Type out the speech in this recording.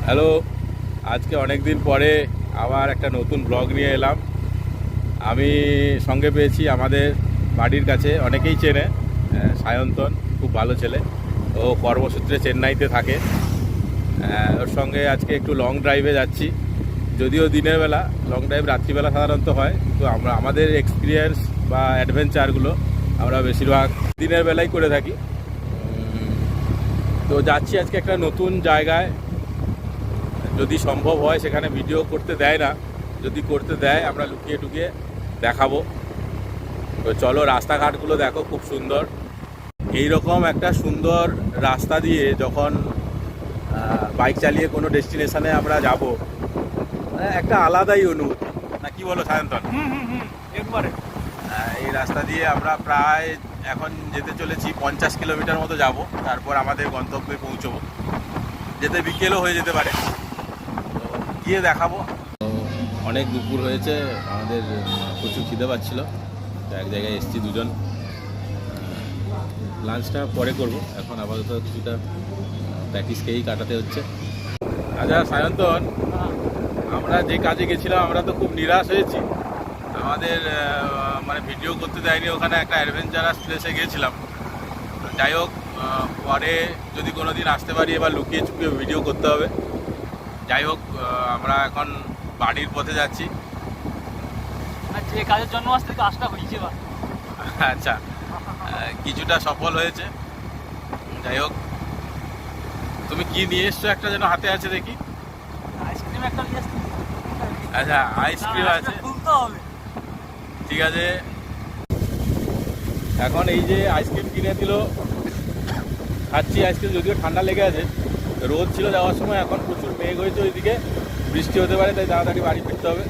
Hello, আজকে অনেক দিন পরে আবার একটা নতুন ব্লগ নিয়ে এলাম। আমি সঙ্গে পেয়েছি আমাদের বাড়ির কাছে, অনেকেই চেনে, সায়ন্তন। খুব ভালো ছেলে, ও কর্মসূত্রে চেন্নাইতে থাকে। ওর সঙ্গে আজকে একটু লং ড্রাইভে যাচ্ছি। যদিও দিনের বেলা লং ড্রাইভ রাত্রিবেলা সাধারণত হয়, কিন্তু আমাদের এক্সপিরিয়েন্স বা অ্যাডভেঞ্চারগুলো আমরা বেশিরভাগ দিনের বেলাই করে থাকি। তো যাচ্ছি আজকে একটা নতুন জায়গায়। যদি সম্ভব হয়, সেখানে ভিডিও করতে দেয় না, যদি করতে দেয় আমরা লুকিয়ে টুকিয়ে দেখাবো। তো চলো, রাস্তাঘাটগুলো দেখো, খুব সুন্দর। এইরকম একটা সুন্দর রাস্তা দিয়ে যখন বাইক চালিয়ে কোনো ডেস্টিনেশনে আমরা যাব, একটা আলাদাই অনুভূতি, না কি বলো সায়ন্তন? একবারে এই রাস্তা দিয়ে আমরা প্রায় এখন যেতে চলেছি 50 কিলোমিটার মতো যাব, তারপর আমাদের গন্তব্যে পৌঁছবো। যেতে বিকেলও হয়ে যেতে পারে, তো গিয়ে দেখাবো। অনেক দুপুর হয়েছে, আমাদের প্রচুর খিদে পাচ্ছিল, তো এক জায়গায় এসেছি দুজন। লাঞ্চটা পরে করব, এখন আপাতত কিছুটা প্র্যাকটিস খেয়েই কাটাতে হচ্ছে। আচ্ছা সায়ন্তন, আমরা যে কাজে গেছিলাম আমরা তো খুব নিরাশ হয়েছি। আমাদের মানে ভিডিও করতে দেয়নি, ওখানে একটা অ্যাডভেঞ্চারাস প্লেসে গিয়েছিলাম। যাই হোক, পরে যদি কোনো দিন আসতে পারি, এবার লুকিয়ে চুকিয়ে ভিডিও করতে হবে। যাই হোক, আমরা এখন বাড়ির পথে যাচ্ছি। যে কাজের জন্য আসতে কাজটা হয়েছে এবার। আচ্ছা, কিছুটা সফল হয়েছে। যাই হোক, তুমি কি নিয়ে এসছো? একটা যেন হাতে আছে দেখি। আইসক্রিম একটা নিয়ে আসতে। আচ্ছা, আইসক্রিম আছে, খুলতে হবে। ঠিক আছে। এখন এই যে আইসক্রিম কিনে দিল, খাচ্ছি আইসক্রিম। যদিও ঠান্ডা লেগে আছে, রোদ ছিল যাওয়ার সময়, এখন প্রচুর মেঘ হয়েছে ওইদিকে, বৃষ্টি হতে পারে, তাই তাড়াতাড়ি বাড়ি ফিরতে হবে।